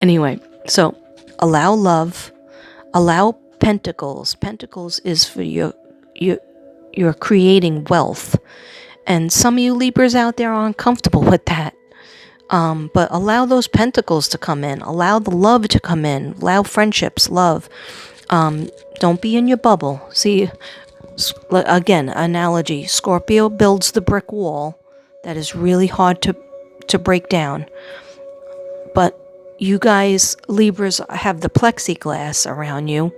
Anyway, so allow love, allow pentacles. Pentacles is for you're creating wealth. And some of you Libras out there aren't comfortable with that. But allow those pentacles to come in. Allow the love to come in. Allow friendships, love. Don't be in your bubble. See, again, analogy. Scorpio builds the brick wall that is really hard to break down. But you guys, Libras, have the plexiglass around you.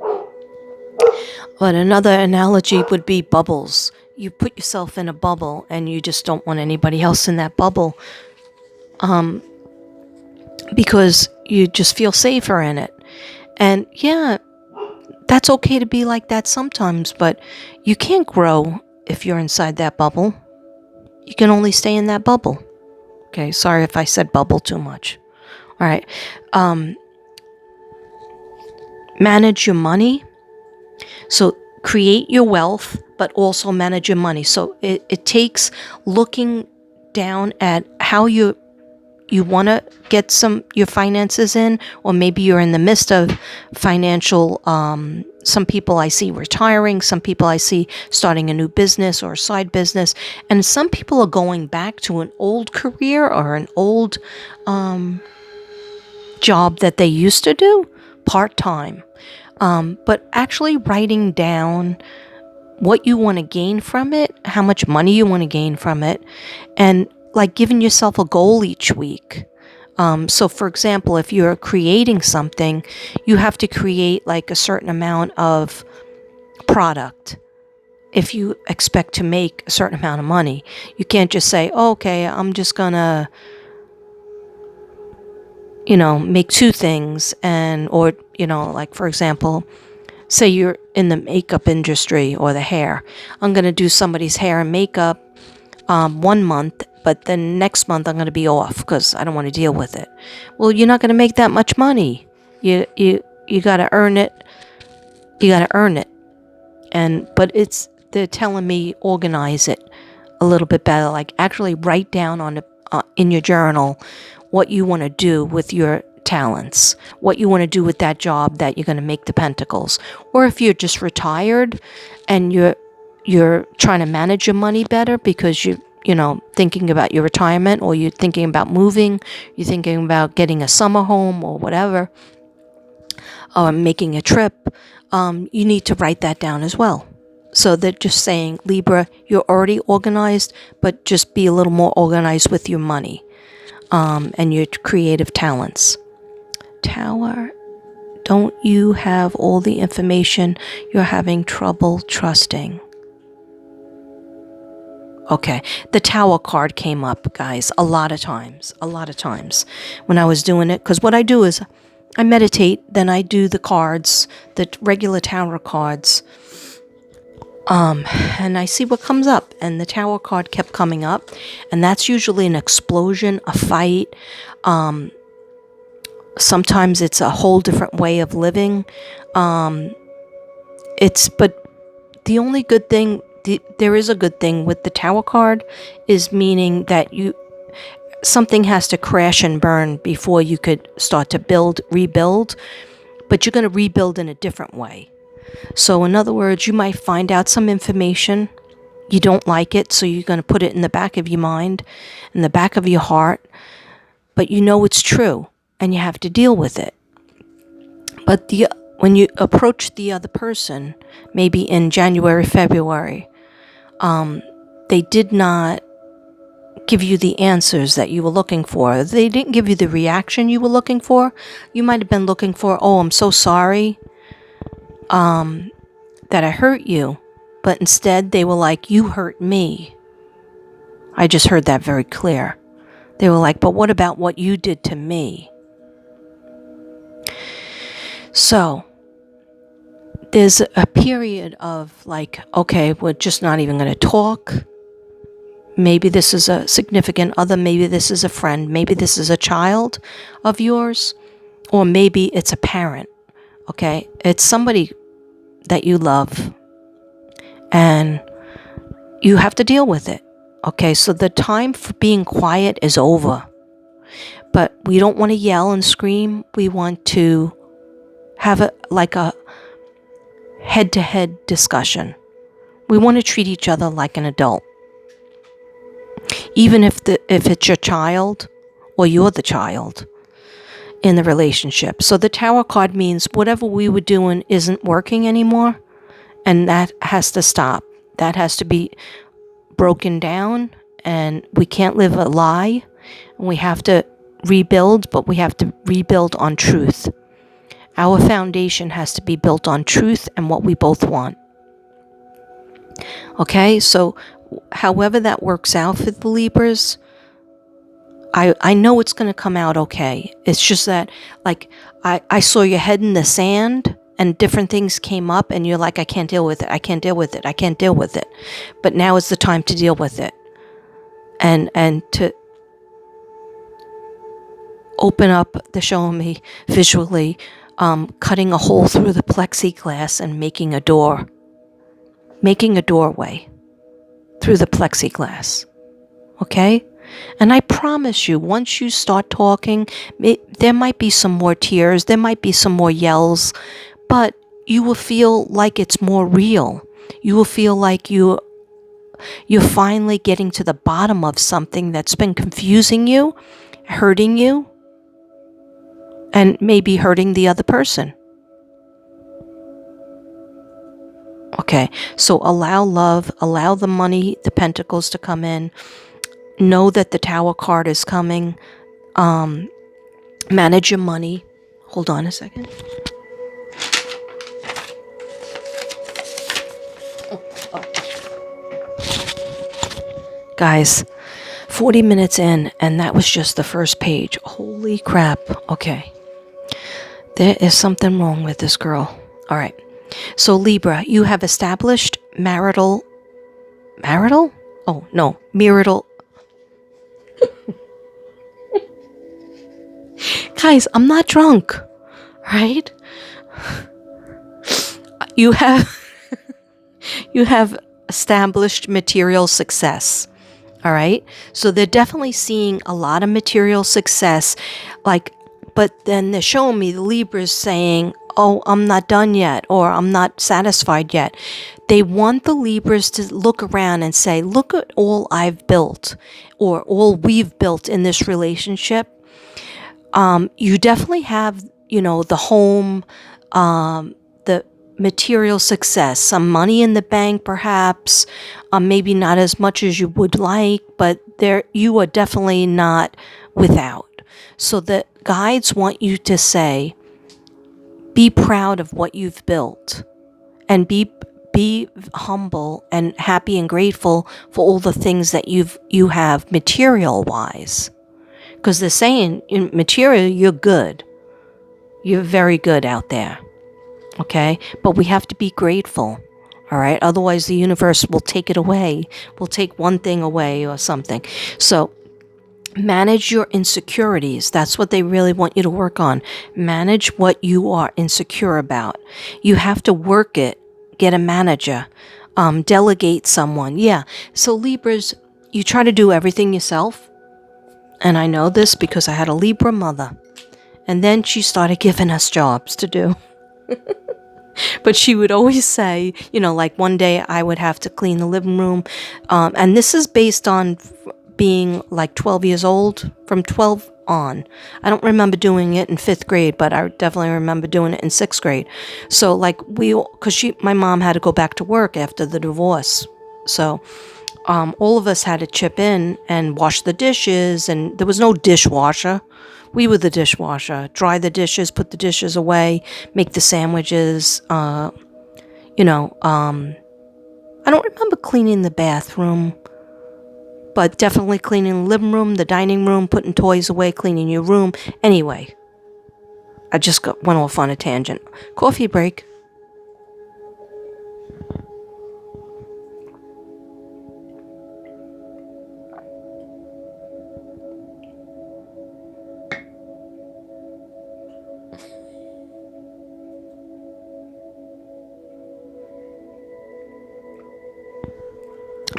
But another analogy would be bubbles. You put yourself in a bubble and you just don't want anybody else in that bubble. Because you just feel safer in it. And yeah, that's okay to be like that sometimes, but you can't grow if you're inside that bubble. You can only stay in that bubble. Okay, sorry if I said bubble too much. All right. Manage your money. So create your wealth, but also manage your money. So it takes looking down at how you want to get your finances in, or maybe you're in the midst of financial, some people I see retiring, some people I see starting a new business or a side business, and some people are going back to an old career or an old job that they used to do part-time. But actually writing down what you want to gain from it, how much money you want to gain from it, and like giving yourself a goal each week. So for example, if you're creating something, you have to create like a certain amount of product. If you expect to make a certain amount of money, you can't just say, oh, okay, I'm just gonna, make two things, or like for example, say you're in the makeup industry or the hair. I'm gonna do somebody's hair and makeup 1 month, but then next month I'm going to be off because I don't want to deal with it. Well, you're not going to make that much money. You got to earn it. You got to earn it. But they're telling me organize it a little bit better. Like actually write down in your journal what you want to do with your talents, what you want to do with that job that you're going to make the pentacles. Or if you're just retired and you're trying to manage your money better because you're thinking about your retirement, or you're thinking about moving, you're thinking about getting a summer home or whatever, or making a trip, you need to write that down as well. So they're just saying, Libra, you're already organized, but just be a little more organized with your money and your creative talents. Tower, don't you have all the information? You're having trouble trusting. Okay, the Tower card came up, guys, a lot of times when I was doing it. Because what I do is I meditate, then I do the cards, the regular Tower cards, and I see what comes up. And the Tower card kept coming up, and that's usually an explosion, a fight. Sometimes it's a whole different way of living. But the only good thing, there is a good thing with the Tower card, is meaning that something has to crash and burn before you could start to rebuild, but you're going to rebuild in a different way. So in other words, you might find out some information, you don't like it, so you're going to put it in the back of your mind, in the back of your heart, but it's true, and you have to deal with it. But when you approach the other person, maybe in January, February, they did not give you the answers that you were looking for. They didn't give you the reaction you were looking for. You might have been looking for, oh, I'm so sorry that I hurt you. But instead, they were like, you hurt me. I just heard that very clear. They were like, but what about what you did to me? So there's a period of like, okay, we're just not even going to talk. Maybe this is a significant other. Maybe this is a friend. Maybe this is a child of yours. Or maybe it's a parent. Okay? It's somebody that you love. And you have to deal with it. Okay? So the time for being quiet is over. But we don't want to yell and scream. We want to have a head-to-head discussion. We want to treat each other like an adult. Even if it's your child or you're the child in the relationship. So the Tower card means whatever we were doing isn't working anymore, and that has to stop. That has to be broken down, and we can't live a lie. We have to rebuild, but we have to rebuild on truth. Our foundation has to be built on truth and what we both want. Okay, so however that works out for the Libras, I know it's going to come out okay. It's just that, like, I saw your head in the sand and different things came up and you're like, I can't deal with it. I can't deal with it. I can't deal with it. But now is the time to deal with it. And to open up the showing me visually, cutting a hole through the plexiglass and making a doorway through the plexiglass. Okay? And I promise you, once you start talking, there might be some more tears, there might be some more yells, but you will feel like it's more real. You will feel like you're finally getting to the bottom of something that's been confusing you, hurting you, and maybe hurting the other person. Okay, so allow love, allow the money, the pentacles to come in. Know that the Tower card is coming. Manage your money. Hold on a second. Guys, 40 minutes in, and that was just the first page. Holy crap. Okay. There is something wrong with this girl. All right. So Libra, you have established marital? Oh, no. Marital. Guys, I'm not drunk, right? You have established material success. All right. So they're definitely seeing a lot of material success, but then they're showing me the Libras saying, oh, I'm not done yet, or I'm not satisfied yet. They want the Libras to look around and say, look at all I've built, or all we've built in this relationship. You definitely have, the home, the material success, some money in the bank, perhaps, maybe not as much as you would like, but you are definitely not without. So the guides want you to say, be proud of what you've built, and be humble and happy and grateful for all the things that you have material wise. Because they're saying in material, you're good. You're very good out there. Okay? But we have to be grateful. All right? Otherwise, the universe will take it away. Will take one thing away or something. So, manage your insecurities. That's what they really want you to work on. Manage what you are insecure about. You have to work it. Get a manager. Delegate someone. Yeah. So, Libras, you try to do everything yourself. And I know this because I had a Libra mother. And then she started giving us jobs to do. But she would always say, like one day I would have to clean the living room. And this is based on being like 12 years old, from 12 on. I don't remember doing it in 5th grade, but I definitely remember doing it in 6th grade. So because my mom had to go back to work after the divorce. So all of us had to chip in and wash the dishes, and there was no dishwasher. We were the dishwasher. Dry the dishes, put the dishes away, make the sandwiches. I don't remember cleaning the bathroom, but definitely cleaning the living room, the dining room, putting toys away, cleaning your room. Anyway, I just went off on a tangent. Coffee break.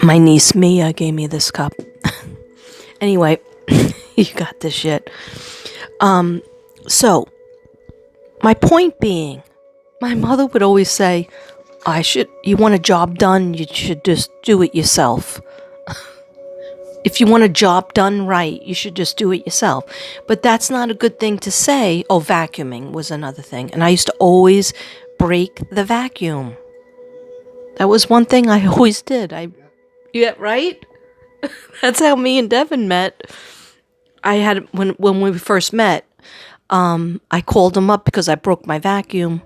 My niece Mia gave me this cup. Anyway, you got this shit. So, my point being, my mother would always say, you want a job done, you should just do it yourself. If you want a job done right, you should just do it yourself. But that's not a good thing to say. Oh, vacuuming was another thing. And I used to always break the vacuum. That was one thing I always did. Yeah, right? That's how me and Devin met. When we first met, I called him up because I broke my vacuum.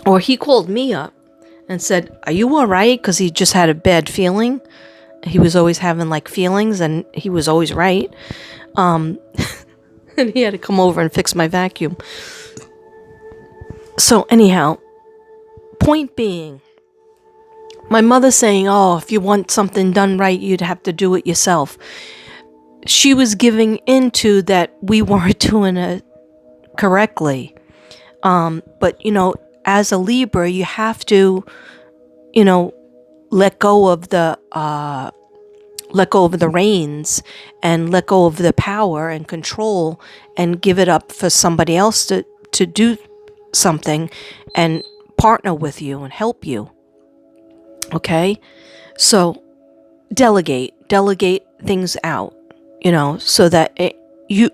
Or he called me up and said, "Are you all right?" Because he just had a bad feeling. He was always having like feelings, and he was always right. And he had to come over and fix my vacuum. So anyhow, point being, my mother saying, "Oh, if you want something done right, you'd have to do it yourself." She was giving into that we weren't doing it correctly. But as a Libra, you have to, let go of the reins and let go of the power and control and give it up for somebody else to do something and partner with you and help you. Okay? So delegate things out, so that you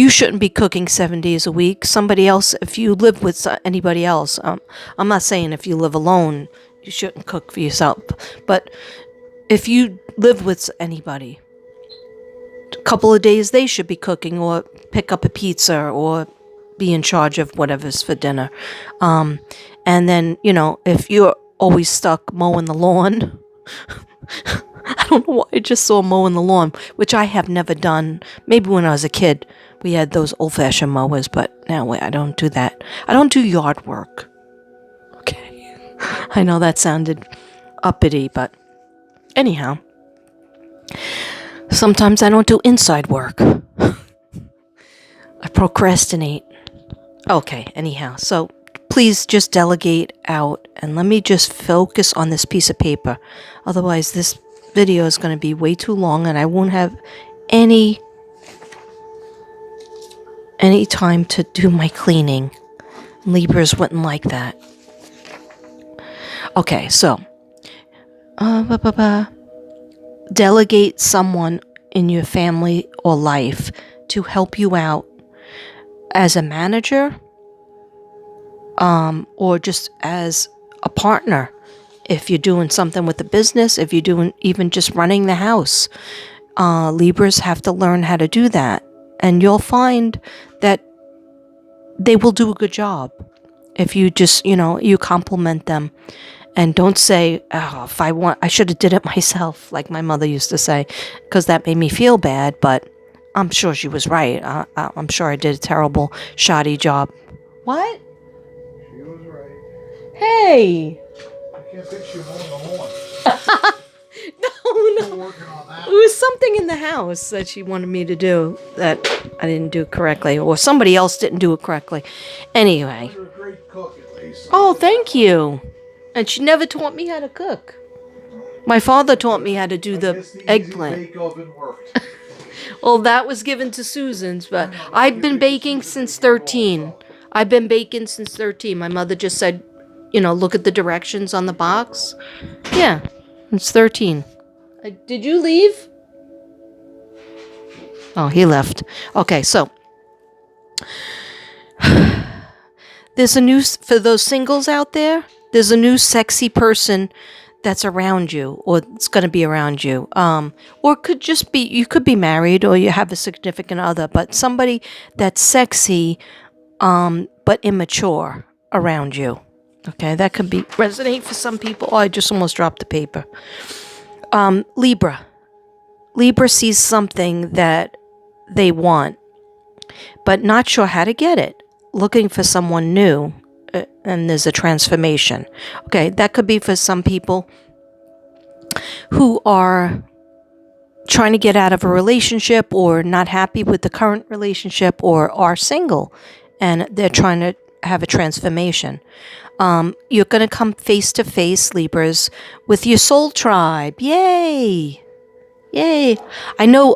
shouldn't be cooking 7 days a week. Somebody else, if you live with anybody else, I'm not saying if you live alone, you shouldn't cook for yourself, but if you live with anybody, a couple of days they should be cooking, or pick up a pizza, or be in charge of whatever's for dinner. And then, if you're always stuck mowing the lawn, I don't know why I just saw mowing the lawn, which I have never done. Maybe when I was a kid, we had those old-fashioned mowers, but now I don't do that. I don't do yard work. Okay. I know that sounded uppity, but anyhow. Sometimes I don't do inside work. I procrastinate. Okay, anyhow. So please just delegate out and let me just focus on this piece of paper. Otherwise, this video is going to be way too long and I won't have any time to do my cleaning. Libras wouldn't like that. Okay, so delegate someone in your family or life to help you out as a manager, or just as a partner. If you're doing something with the business, if you're doing even just running the house, Libras have to learn how to do that. And you'll find that they will do a good job if you just, you compliment them. And don't say, "Oh, if I should have did it myself," like my mother used to say, because that made me feel bad. But I'm sure she was right. I'm sure I did a terrible, shoddy job. What? She was right. Hey! I can't picture you mowing the lawn. No. We're working on that. It was something in the house that she wanted me to do that I didn't do correctly, or somebody else didn't do it correctly. Anyway. You're a great cook, at least. Oh, thank you. And she never taught me how to cook. My father taught me how to do the eggplant. Bake oven worked. Well, that was given to Susan's, but I've been baking since 13. I've been baking since 13. My mother just said, look at the directions on the box. Yeah, it's 13. Did you leave? Oh, he left. Okay, so there's a new, for those singles out there, there's a new sexy person that's around you, or it's going to be around you. Or it could just be, you could be married, or you have a significant other, but somebody that's sexy, but immature around you. Okay, that could be resonate for some people. Oh, I just almost dropped the paper. Libra. Libra sees something that they want, but not sure how to get it. Looking for someone new, and there's a transformation. Okay, that could be for some people who are trying to get out of a relationship, or not happy with the current relationship, or are single and they're trying to have a transformation. You're going to come face to face, Libras, with your soul tribe. Yay! Yay! I know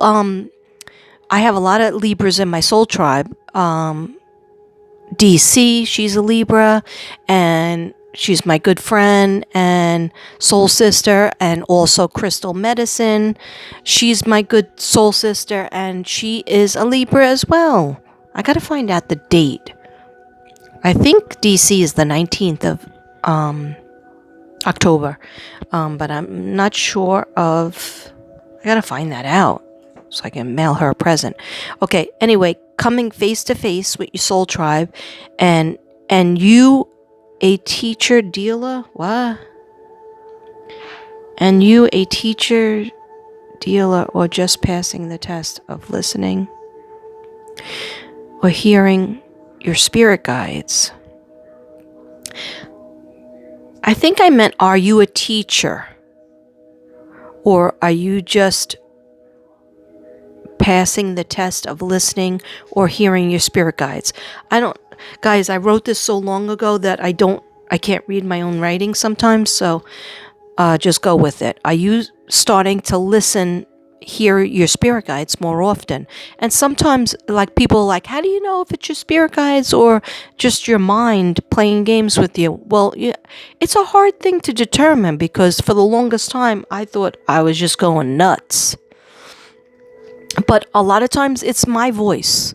I have a lot of Libras in my soul tribe. DC, she's a Libra, and she's my good friend and soul sister, and also Crystal Medicine. She's my good soul sister, and she is a Libra as well. I gotta find out the date. I think DC is the 19th of October, but I'm not sure of. I gotta find that out so I can mail her a present. Okay. Anyway, coming face to face with your soul tribe, and you, a teacher dealer. What? And you, a teacher dealer, or just passing the test of listening or hearing your spirit guides. I think I meant, are you a teacher? Or are you just passing the test of listening or hearing your spirit guides? Guys, I wrote this so long ago that I can't read my own writing sometimes, so just go with it. Are you starting to listen, hear your spirit guides more often? And sometimes, like, people are like, how do you know if it's your spirit guides or just your mind playing games with you? Well, yeah, it's a hard thing to determine, because for the longest time I thought I was just going nuts. But a lot of times it's my voice.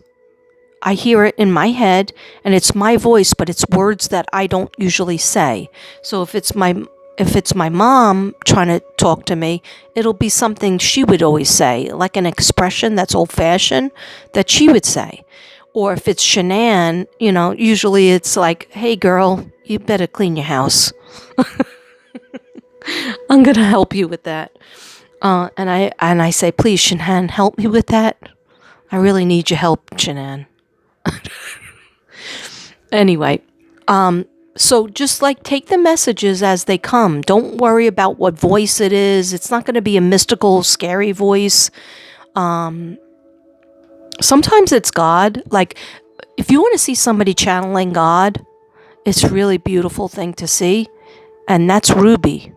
I hear it in my head, and it's my voice, but it's words that I don't usually say. So if it's my mom trying to talk to me, it'll be something she would always say, like an expression that's old-fashioned that she would say. Or if it's Shanann, usually it's like, hey girl, you better clean your house. I'm going to help you with that. And I say, please, Shanann, help me with that. I really need your help, Shanann. Anyway, so just like take the messages as they come. Don't worry about what voice it is. It's not going to be a mystical, scary voice. Sometimes it's God. Like, if you want to see somebody channeling God, it's a really beautiful thing to see. And that's Ruby,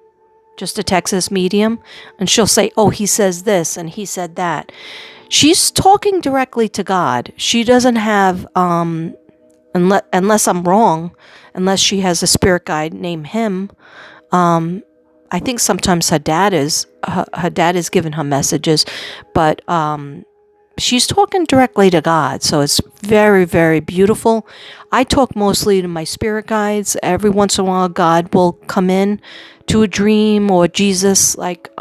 just a Texas medium. And she'll say, oh, he says this and he said that. She's talking directly to God. She doesn't have, unless I'm wrong, unless she has a spirit guide named him. I think sometimes her dad is giving her messages, but she's talking directly to God. So it's very, very beautiful. I talk mostly to my spirit guides. Every once in a while, God will come in to a dream, or Jesus, like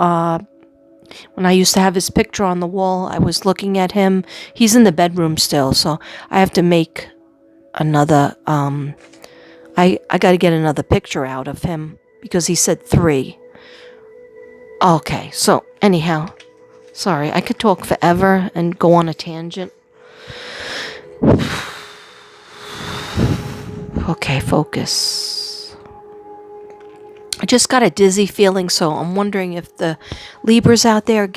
when I used to have his picture on the wall, I was looking at him. He's in the bedroom still, so I have to make another, I got to get another picture out of him because he said 3. Okay, so anyhow, sorry, I could talk forever and go on a tangent. Okay, focus. I just got a dizzy feeling, so I'm wondering if the Libras out there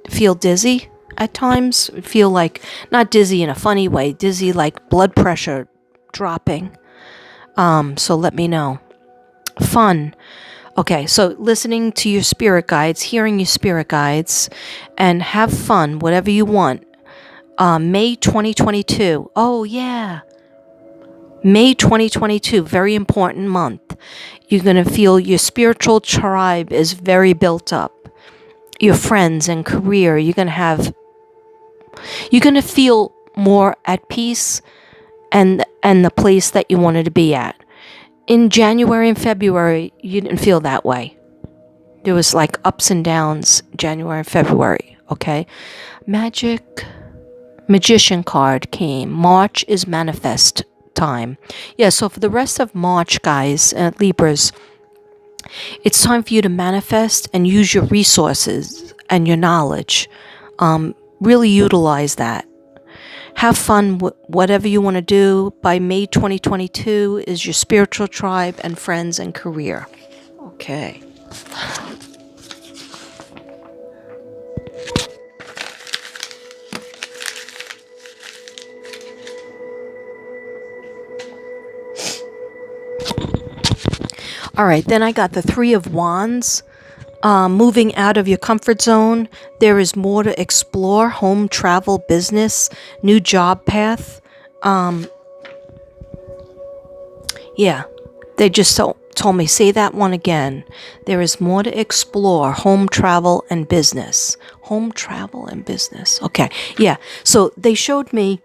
feel dizzy at times. Feel like, not dizzy in a funny way, dizzy like blood pressure dropping. So let me know. Fun. Okay, so listening to your spirit guides, hearing your spirit guides, and have fun, whatever you want. May 2022. Oh, yeah. May 2022, very important month. You're going to feel your spiritual tribe is very built up. Your friends and career, you're going to feel more at peace and the place that you wanted to be at. In January and February, you didn't feel that way. There was like ups and downs January and February, okay? Magician card came. March is manifest time. Yeah, so for the rest of March, guys, Libras, it's time for you to manifest and use your resources and your knowledge. Really utilize that. Have fun with whatever you want to do. By May 2022 is your spiritual tribe and friends and career. Okay. All right, then I got the 3 of Wands. Moving out of your comfort zone. There is more to explore. Home, travel, business, new job path. Yeah, they just told me, say that one again. There is more to explore: home travel and business. Home travel and business. Okay, yeah. So they showed me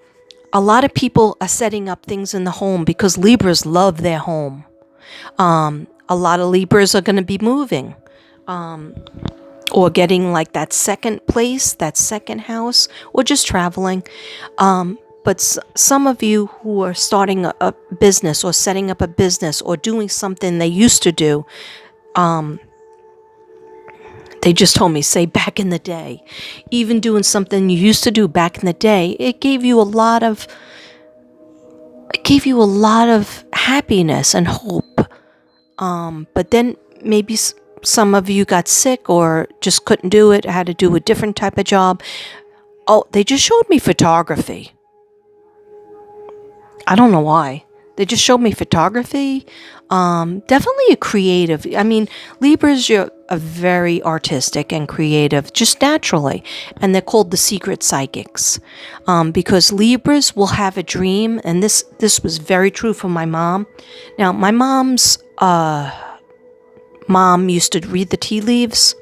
a lot of people are setting up things in the home because Libras love their home. A lot of Libras are going to be moving or getting like that second place, that second house, or just traveling. But some of you who are starting a business or setting up a business or doing something they used to do, they just told me, say back in the day, even doing something you used to do back in the day, it gave you a lot of happiness and hope. But then maybe some of you got sick or just couldn't do it, had to do a different type of job. Oh, they just showed me photography. I don't know why. They just showed me photography. Definitely a creative. I mean, Libras, you're a very artistic and creative, just naturally. And they're called the secret psychics. Because Libras will have a dream, and this was very true for my mom. Now, my mom's mom used to read the tea leaves.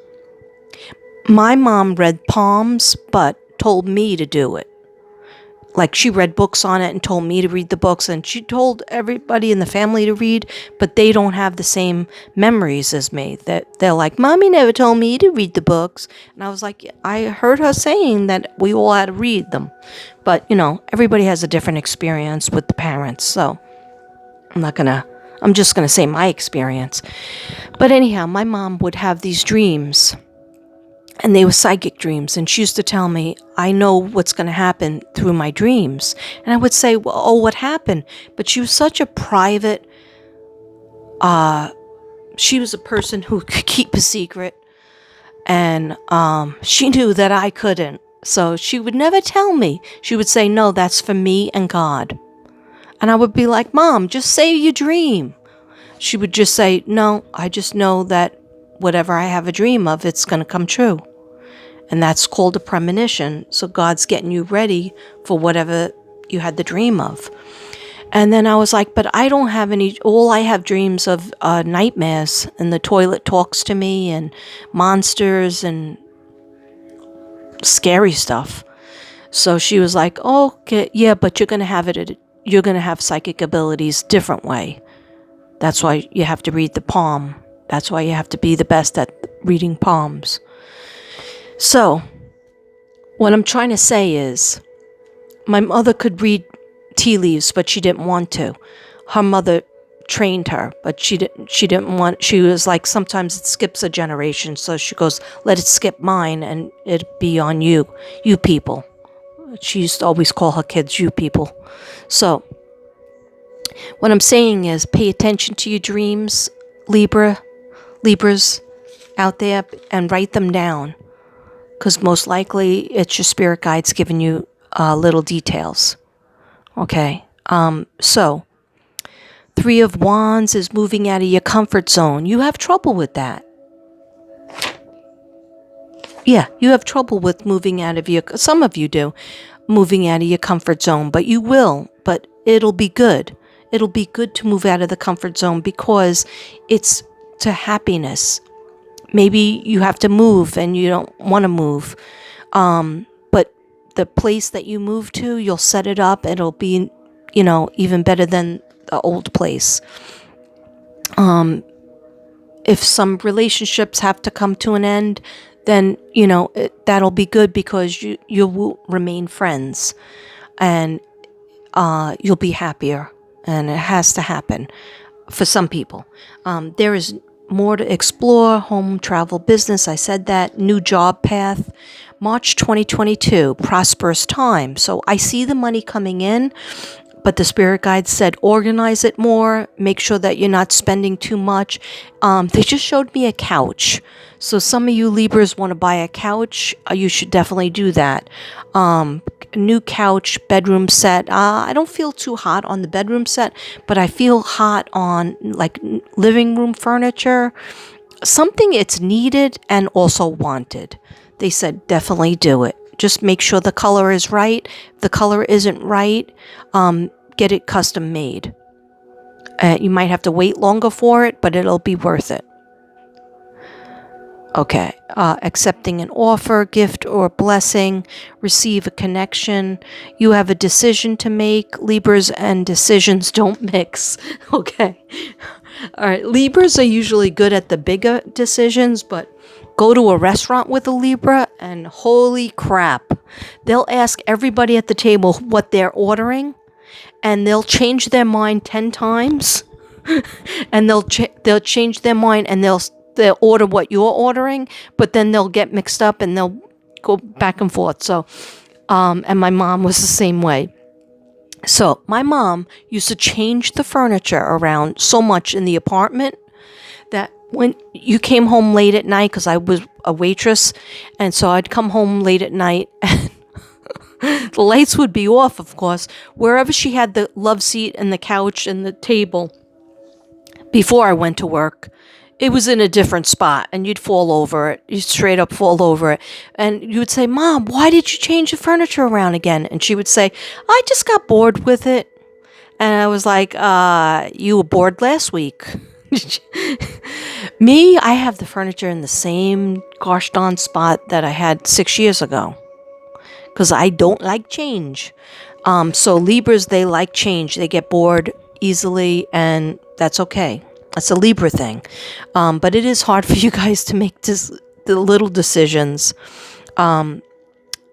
My mom read palms, but told me to do it. Like, she read books on it and told me to read the books, and she told everybody in the family to read, but they don't have the same memories as me. That they're like, Mommy never told me to read the books. And I was like, I heard her saying that we all had to read them. But, everybody has a different experience with the parents, so I'm just gonna say my experience. But anyhow, my mom would have these dreams, and they were psychic dreams, and she used to tell me, I know what's going to happen through my dreams. And I would say, well, oh, what happened? But she was such a private, she was a person who could keep a secret, and she knew that I couldn't. So she would never tell me. She would say, no, that's for me and God. And I would be like, Mom, just say your dream. She would just say, no, I just know that whatever I have a dream of, it's going to come true. And that's called a premonition. So God's getting you ready for whatever you had the dream of. And then I was like, but I don't have all I have dreams of nightmares, and the toilet talks to me, and monsters and scary stuff. So she was like, oh, okay, yeah, but you're going to have psychic abilities different way. That's why you have to read the palm. That's why you have to be the best at reading palms. So, what I'm trying to say is, my mother could read tea leaves, but she didn't want to. Her mother trained her, but she didn't want. She was like, sometimes it skips a generation, so she goes, let it skip mine, and it be on you people. She used to always call her kids you people. So, what I'm saying is, pay attention to your dreams, Libras out there, and write them down. Because most likely it's your spirit guides giving you little details. Okay. So, Three of Wands is moving out of your comfort zone. You have trouble with that. Yeah, you have trouble with moving out of some of you do, moving out of your comfort zone, but you will, but it'll be good. It'll be good to move out of the comfort zone because it's to happiness. Maybe you have to move and you don't want to move. But the place that you move to, you'll set it up. It'll be, even better than the old place. If some relationships have to come to an end, then, that'll be good because you will remain friends and you'll be happier. And it has to happen for some people. There is more to explore: home, travel, business. I said that. New job path. March 2022, prosperous time. So I see the money coming in, but the spirit guide said organize it more. Make sure that you're not spending too much. They just showed me a couch. So some of you Libras want to buy a couch. You should definitely do that. New couch, bedroom set. I don't feel too hot on the bedroom set, but I feel hot on like living room furniture. Something it's needed and also wanted. They said definitely do it. Just make sure the color is right. If the color isn't right, get it custom made. You might have to wait longer for it, but it'll be worth it. Okay. Accepting an offer, gift, or blessing. Receive a connection. You have a decision to make. Libras and decisions don't mix. Okay. All right. Libras are usually good at the bigger decisions, but go to a restaurant with a Libra and holy crap, they'll ask everybody at the table what they're ordering, and they'll change their mind 10 times. And they'll change their mind, and they'll order what you're ordering, but then they'll get mixed up and they'll go back and forth. So, and my mom was the same way. So my mom used to change the furniture around so much in the apartment that when you came home late at night, because I was a waitress, and so I'd come home late at night and the lights would be off, of course. Wherever she had the love seat and the couch and the table, before I went to work, it was in a different spot, and you'd fall over it. You'd straight up fall over it. And you would say, Mom, why did you change the furniture around again? And she would say, I just got bored with it. And I was like, you were bored last week. Me, I have the furniture in the same gosh darn spot that I had 6 years ago, because I don't like change. So Libras, they like change. They get bored easily, and that's okay. That's a Libra thing. But it is hard for you guys to make the little decisions.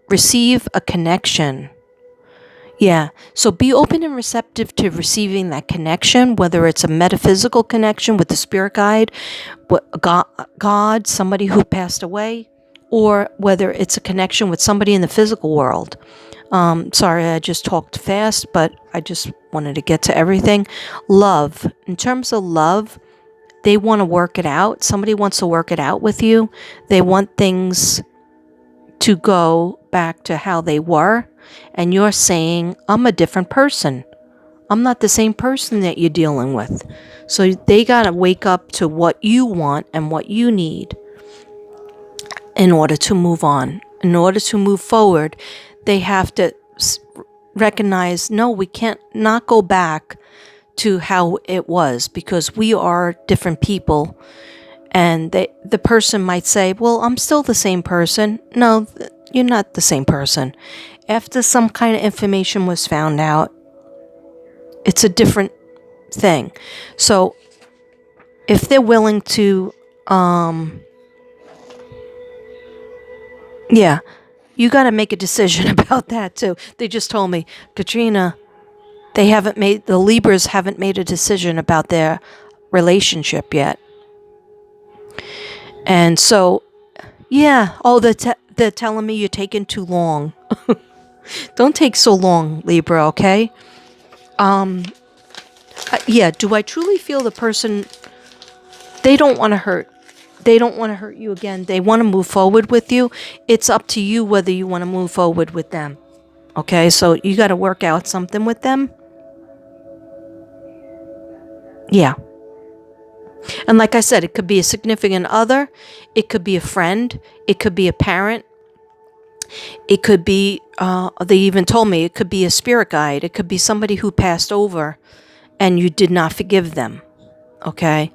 Receive a connection. Yeah. So be open and receptive to receiving that connection, whether it's a metaphysical connection with the spirit guide, God, somebody who passed away, or whether it's a connection with somebody in the physical world. Sorry, I just talked fast, but I just wanted to get to everything. Love. In terms of love, they want to work it out. Somebody wants to work it out with you. They want things to go back to how they were. And you're saying, I'm a different person. I'm not the same person that you're dealing with. So they got to wake up to what you want and what you need in order to move on. In order to move forward, they have to recognize, no, we can't not go back to how it was, because we are different people. And the person might say, well, I'm still the same person. No, you're not the same person. After some kind of information was found out, it's a different thing. So if they're willing to, yeah, you got to make a decision about that too. They just told me, Katrina, the Libras haven't made a decision about their relationship yet. And so, yeah, they're telling me you're taking too long. Don't take so long, Libra, okay? Yeah, do I truly feel the person, they don't want to hurt. They don't want to hurt you again. They want to move forward with you. It's up to you whether you want to move forward with them. Okay, so you got to work out something with them. Yeah. And like I said, it could be a significant other. It could be a friend. It could be a parent. It could be, they even told me, it could be a spirit guide. It could be somebody who passed over and you did not forgive them. Okay?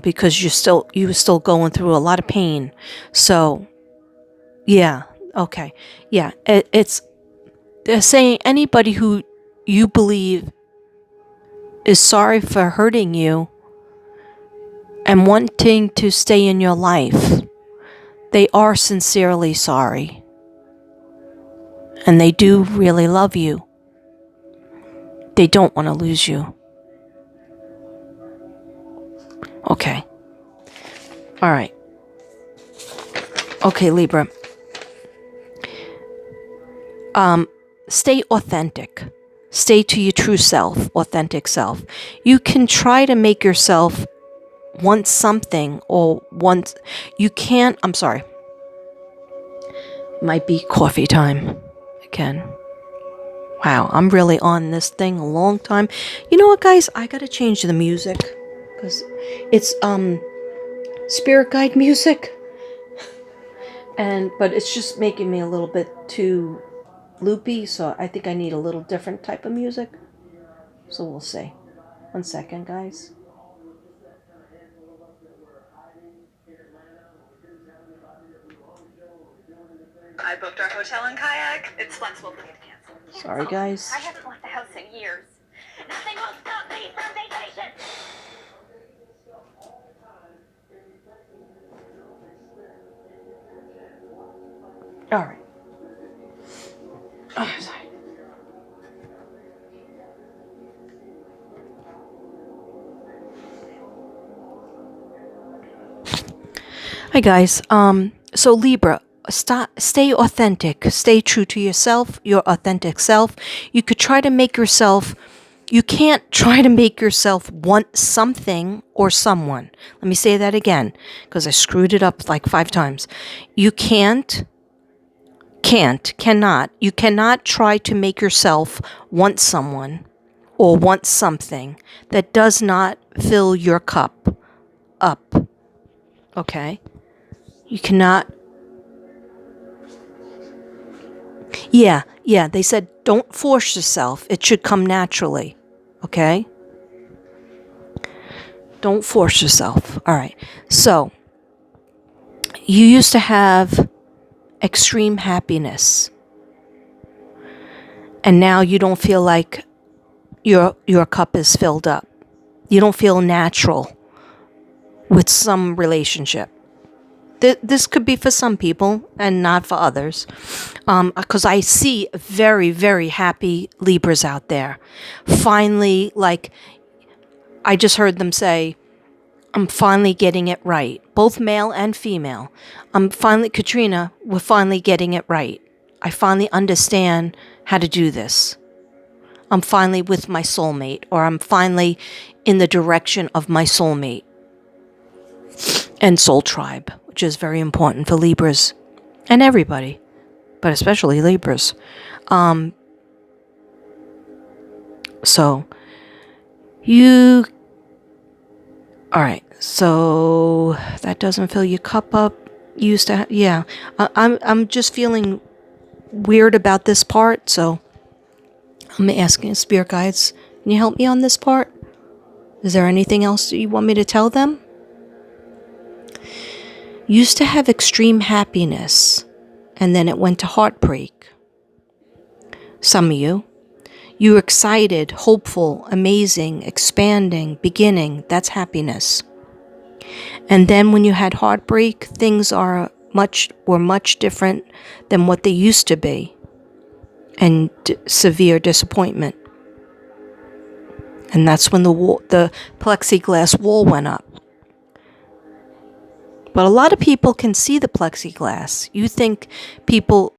Because you were still going through a lot of pain. So, yeah. Okay. Yeah. They're saying anybody who you believe is sorry for hurting you and wanting to stay in your life, they are sincerely sorry. And they do really love you. They don't want to lose you. Okay. All right. Okay, Libra. Stay authentic. Stay to your true self, authentic self. You can try to make yourself want something or want... You can't... I'm sorry. Might be coffee time again. Wow, I'm really on this thing a long time. You know what, guys? I gotta change the music. Because it's spirit guide music. but it's just making me a little bit too loopy, so I think I need a little different type of music. So we'll see. 1 second, guys. I booked our hotel and kayak. It's flexible for me to cancel. Sorry, guys. I haven't left the house in years. Nothing will stop me from vacation. All right. Oh, sorry. Hi guys. So Libra, stay authentic, stay true to yourself, your authentic self. You could try to make yourself. You can't try to make yourself want something or someone. Let me say that again, because I screwed it up like 5 times. You cannot. You cannot try to make yourself want someone or want something that does not fill your cup up. Okay? You cannot. Yeah, they said don't force yourself. It should come naturally. Okay? Don't force yourself. All right. So, you used to have extreme happiness. And now you don't feel like your cup is filled up. You don't feel natural with some relationship. This could be for some people and not for others. Because I see very, very happy Libras out there. Finally, like, I just heard them say, I'm finally getting it right. Both male and female. Katrina, we're finally getting it right. I finally understand how to do this. I'm finally with my soulmate, or I'm finally in the direction of my soulmate. And soul tribe, which is very important for Libras and everybody, but especially Libras. So you, all right. So that doesn't fill your cup up. You used to, yeah. I'm just feeling weird about this part, so I'm asking spirit guides. Can you help me on this part? Is there anything else you want me to tell them? Used to have extreme happiness, and then it went to heartbreak. Some of you. You were excited, hopeful, amazing, expanding, beginning. That's happiness. And then when you had heartbreak, things were much different than what they used to be. And severe disappointment. And that's when the plexiglass wall went up. But a lot of people can see the plexiglass. You think people